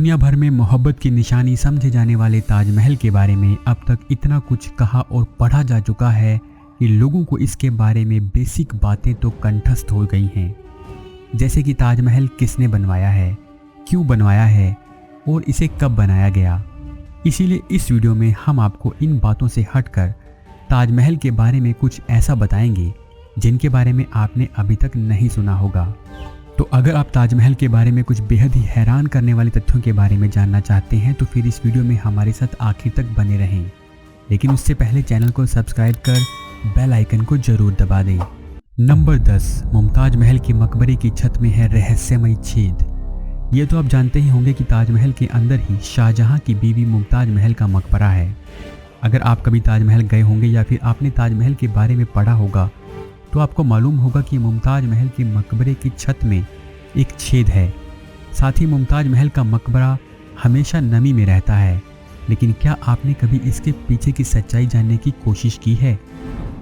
दुनिया भर में मोहब्बत की निशानी समझे जाने वाले ताजमहल के बारे में अब तक इतना कुछ कहा और पढ़ा जा चुका है कि लोगों को इसके बारे में बेसिक बातें तो कंठस्थ हो गई हैं। जैसे कि ताजमहल किसने बनवाया है, क्यों बनवाया है और इसे कब बनाया गया। इसीलिए इस वीडियो में हम आपको इन बातों से हटकर ताजमहल के बारे में कुछ ऐसा बताएंगे जिनके बारे में आपने अभी तक नहीं सुना होगा। तो अगर आप ताजमहल के बारे में कुछ बेहद ही हैरान करने वाले तथ्यों के बारे में जानना चाहते हैं तो फिर इस वीडियो में हमारे साथ आखिर तक बने रहें। लेकिन उससे पहले चैनल को सब्सक्राइब कर बेल आइकन को जरूर दबा दें। नंबर 10, मुमताज महल के मकबरे की छत में है रहस्यमयी छेद। ये तो आप जानते ही होंगे कि ताजमहल के अंदर ही शाहजहां की बीवी मुमताज महल का मकबरा है। अगर आप कभी ताजमहल गए होंगे या फिर आपने ताजमहल के बारे में पढ़ा होगा तो आपको मालूम होगा कि मुमताज महल के मकबरे की छत में एक छेद है। साथ ही मुमताज महल का मकबरा हमेशा नमी में रहता है। लेकिन क्या आपने कभी इसके पीछे की सच्चाई जानने की कोशिश की है?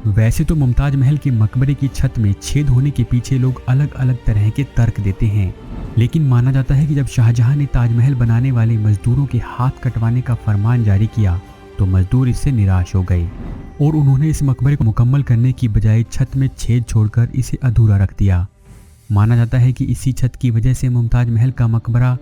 वैसे तो मुमताज महल के मकबरे की छत में छेद होने के पीछे लोग अलग अलग तरह के तर्क देते हैं, लेकिन माना जाता है कि जब शाहजहां ने ताजमहल बनाने वाले मजदूरों के हाथ कटवाने का फरमान जारी किया तो मजदूर इससे निराश हो गए और उन्होंने इस मकबरे को मुकम्मल करने की बजाय छत में छेद छोड़कर इसे अधूरा रख दिया। माना जाता है कि इसी छत की वजह से मुमताज महल का मकबरा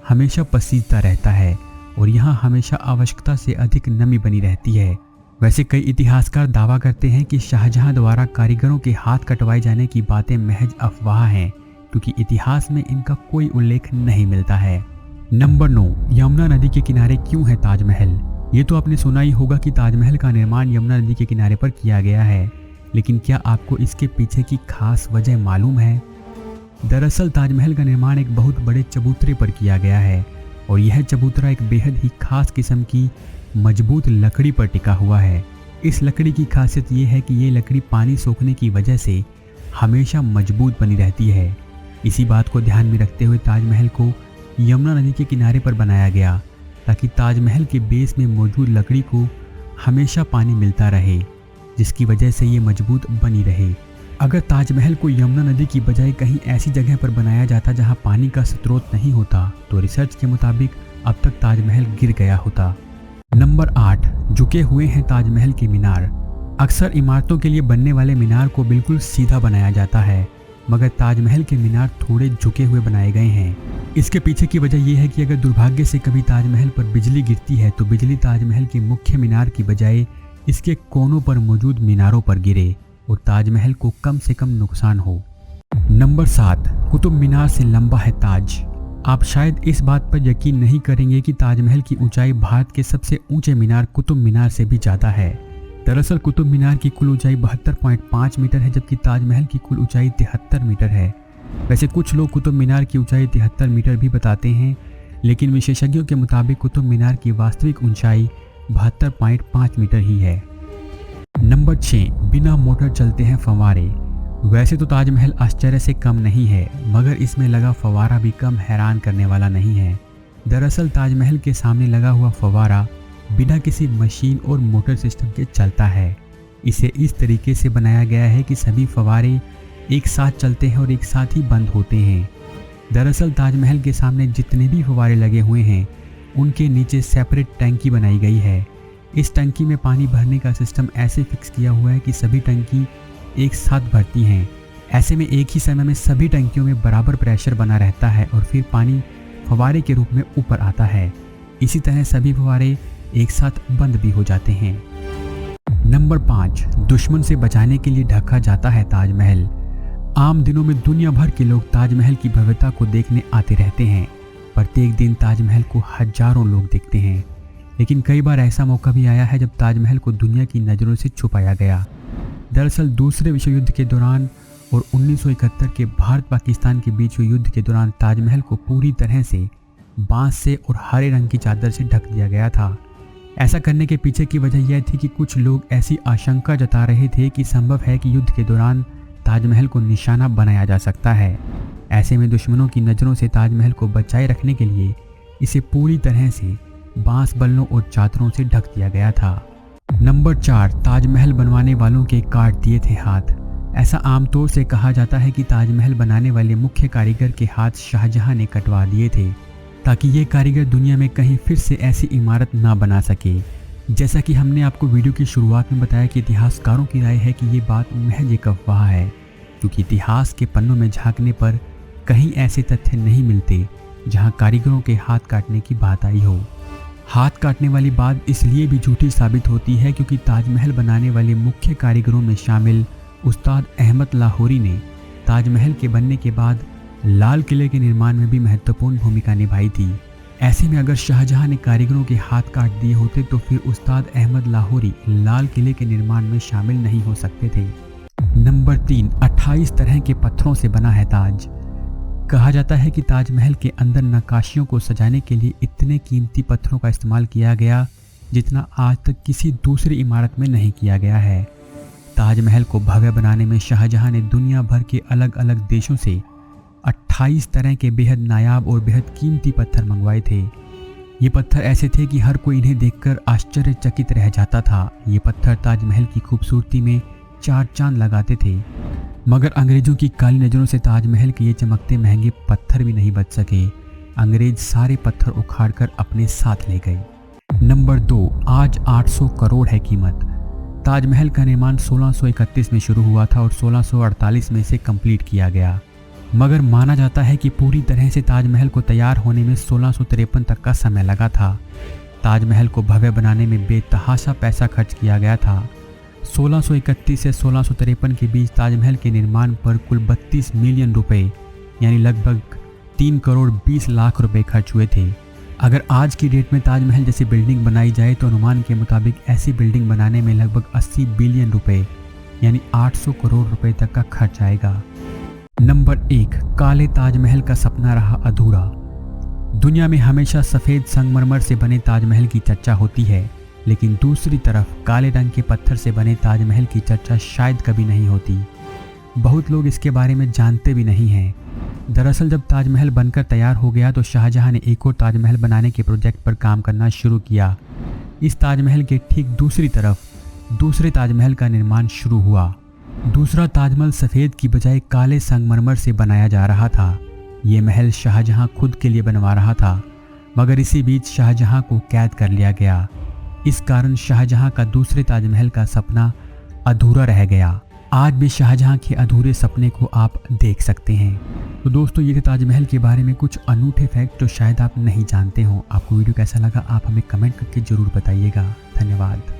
हमेशा पसीजता रहता है और यहाँ हमेशा आवश्यकता से अधिक नमी बनी रहती है। वैसे कई इतिहासकार दावा करते हैं कि शाहजहां द्वारा कारीगरों के हाथ कटवाए जाने की बातें महज अफवाह हैं, क्योंकि इतिहास में इनका कोई उल्लेख नहीं मिलता है। नंबर 9, यमुना नदी के किनारे क्यों है ताजमहल। ये तो आपने सुना ही होगा कि ताजमहल का निर्माण यमुना नदी के किनारे पर किया गया है, लेकिन क्या आपको इसके पीछे की खास वजह मालूम है? दरअसल ताजमहल का निर्माण एक बहुत बड़े चबूतरे पर किया गया है और यह चबूतरा एक बेहद ही खास किस्म की मजबूत लकड़ी पर टिका हुआ है। इस लकड़ी की खासियत ये है कि ये लकड़ी पानी सोखने की वजह से हमेशा मजबूत बनी रहती है। इसी बात को ध्यान में रखते हुए ताजमहल को यमुना नदी के किनारे पर बनाया गया ताकि ताजमहल के बेस में मौजूद लकड़ी को हमेशा पानी मिलता रहे, जिसकी वजह से ये मजबूत बनी रहे। अगर ताजमहल को यमुना नदी की बजाय कहीं ऐसी जगह पर बनाया जाता जहां पानी का स्रोत नहीं होता तो रिसर्च के मुताबिक अब तक ताजमहल गिर गया होता। नंबर 8, झुके हुए हैं ताजमहल के मीनार। अक्सर इमारतों के लिए बनने वाले मीनार को बिल्कुल सीधा बनाया जाता है, मगर ताजमहल के मीनार थोड़े झुके हुए बनाए गए हैं। इसके पीछे की वजह यह है कि अगर दुर्भाग्य से कभी ताजमहल पर बिजली गिरती है तो बिजली ताजमहल के मुख्य मीनार की बजाय इसके कोनों पर मौजूद मीनारों पर गिरे और ताजमहल को कम से कम नुकसान हो। नंबर 7, कुतुब मीनार से लंबा है ताज। आप शायद इस बात पर यकीन नहीं करेंगे कि ताजमहल की ऊंचाई भारत के सबसे ऊंचे मीनार कुतुब मीनार से भी ज़्यादा है। दरअसल कुतुब मीनार की कुल ऊंचाई 72.5 मीटर है, जबकि ताजमहल की कुल ऊंचाई 73 मीटर है। वैसे कुछ लोग कुतुब मीनार की ऊंचाई 73 मीटर भी बताते हैं, लेकिन विशेषज्ञों के मुताबिक कुतुब मीनार की वास्तविक ऊंचाई 72.5 मीटर ही है। नंबर 6, बिना मोटर चलते हैं फव्वारे। वैसे तो ताजमहल आश्चर्य से कम नहीं है, मगर इसमें लगा फव्वारा भी कम हैरान करने वाला नहीं है। दरअसल ताजमहल के सामने लगा हुआ फव्वारा बिना किसी मशीन और मोटर सिस्टम के चलता है। इसे इस तरीके से बनाया गया है कि सभी फव्वारे एक साथ चलते हैं और एक साथ ही बंद होते हैं। दरअसल ताजमहल के सामने जितने भी फव्वारे लगे हुए हैं उनके नीचे सेपरेट टंकी बनाई गई है। इस टंकी में पानी भरने का सिस्टम ऐसे फिक्स किया हुआ है कि सभी टंकी एक साथ भरती हैं। ऐसे में एक ही समय में सभी टंकियों में बराबर प्रेशर बना रहता है और फिर पानी फव्वारे के रूप में ऊपर आता है। इसी तरह सभी फव्वारे एक साथ बंद भी हो जाते हैं। नंबर 5, दुश्मन से बचाने के लिए ढका जाता है ताजमहल। आम दिनों में दुनिया भर के लोग ताजमहल की भव्यता को देखने आते रहते हैं। प्रत्येक दिन ताजमहल को हजारों लोग देखते हैं, लेकिन कई बार ऐसा मौका भी आया है जब ताजमहल को दुनिया की नज़रों से छुपाया गया। दरअसल दूसरे विश्व युद्ध के दौरान और 1971 के भारत पाकिस्तान के बीच हुए युद्ध के दौरान ताजमहल को पूरी तरह से बांस से और हरे रंग की चादर से ढक दिया गया था। ऐसा करने के पीछे की वजह यह थी कि कुछ लोग ऐसी आशंका जता रहे थे कि संभव है कि युद्ध के दौरान ताजमहल को निशाना बनाया जा सकता है। ऐसे में दुश्मनों की नज़रों से ताजमहल को बचाए रखने के लिए इसे पूरी तरह से बांस बल्लों और चादरों से ढक दिया गया था। नंबर 4, ताजमहल बनवाने वालों के काट दिए थे हाथ। ऐसा आमतौर से कहा जाता है कि ताजमहल बनाने वाले मुख्य कारीगर के हाथ शाहजहां ने कटवा दिए थे। ताकि ये कारीगर दुनिया में कहीं फिर से ऐसी इमारत ना बना सके। जैसा कि हमने आपको वीडियो की शुरुआत में बताया कि इतिहासकारों की राय है कि ये बात महज एक अफवाह है, क्योंकि इतिहास के पन्नों में झांकने पर कहीं ऐसे तथ्य नहीं मिलते जहां कारीगरों के हाथ काटने की बात आई हो। हाथ काटने वाली बात इसलिए भी झूठी साबित होती है क्योंकि ताजमहल बनाने वाले मुख्य कारीगरों में शामिल उस्ताद अहमद लाहौरी ने ताजमहल के बनने के बाद लाल किले के निर्माण में भी महत्वपूर्ण भूमिका निभाई थी। ऐसे में अगर शाहजहां ने कारीगरों के हाथ काट दिए होते तो फिर उस्ताद अहमद लाहौरी लाल किले के निर्माण में शामिल नहीं हो सकते थे। नंबर 3, 28 तरह के पत्थरों से बना है ताज। कहा जाता है कि ताजमहल के अंदर नक्काशियों को सजाने के लिए इतने कीमती पत्थरों का इस्तेमाल किया गया जितना आज तक किसी दूसरी इमारत में नहीं किया गया है। ताजमहल को भव्य बनाने में शाहजहां ने दुनिया भर के अलग अलग देशों से 28 तरह के बेहद नायाब और बेहद कीमती पत्थर मंगवाए थे। ये पत्थर ऐसे थे कि हर कोई इन्हें देखकर आश्चर्यचकित रह जाता था। ये पत्थर ताजमहल की खूबसूरती में चार चांद लगाते थे, मगर अंग्रेजों की काली नज़रों से ताजमहल के ये चमकते महंगे पत्थर भी नहीं बच सके। अंग्रेज सारे पत्थर उखाड़कर अपने साथ ले गए। नंबर 2, आज 800 करोड़ है कीमत। ताजमहल का निर्माण 1631 में शुरू हुआ था और 1648 में इसे कंप्लीट किया गया, मगर माना जाता है कि पूरी तरह से ताजमहल को तैयार होने में 1653 तक का समय लगा था। ताजमहल को भव्य बनाने में बेतहाशा पैसा खर्च किया गया था। 1631 से 1653 के बीच ताजमहल के निर्माण पर कुल 32 मिलियन रुपए यानी लगभग 3 करोड़ 20 लाख रुपए खर्च हुए थे। अगर आज की डेट में ताजमहल जैसी बिल्डिंग बनाई जाए तो अनुमान के मुताबिक ऐसी बिल्डिंग बनाने में लगभग 80 बिलियन रुपए यानी 800 करोड़ रुपए तक का खर्च आएगा। नंबर 1, काले ताजमहल का सपना रहा अधूरा। दुनिया में हमेशा सफ़ेद संगमरमर से बने ताजमहल की चर्चा होती है, लेकिन दूसरी तरफ काले रंग के पत्थर से बने ताजमहल की चर्चा शायद कभी नहीं होती। बहुत लोग इसके बारे में जानते भी नहीं हैं। दरअसल जब ताजमहल बनकर तैयार हो गया तो शाहजहां ने एक और ताजमहल बनाने के प्रोजेक्ट पर काम करना शुरू किया। इस ताजमहल के ठीक दूसरी तरफ दूसरे ताजमहल का निर्माण शुरू हुआ। दूसरा ताजमहल सफ़ेद की बजाय काले संगमरमर से बनाया जा रहा था। ये महल शाहजहां खुद के लिए बनवा रहा था, मगर इसी बीच शाहजहां को कैद कर लिया गया। इस कारण शाहजहां का दूसरे ताजमहल का सपना अधूरा रह गया। आज भी शाहजहां के अधूरे सपने को आप देख सकते हैं। तो दोस्तों, ये थे ताजमहल के बारे में कुछ अनूठे फैक्ट जो शायद आप नहीं जानते हो। आपको वीडियो कैसा लगा आप हमें कमेंट करके ज़रूर बताइएगा। धन्यवाद।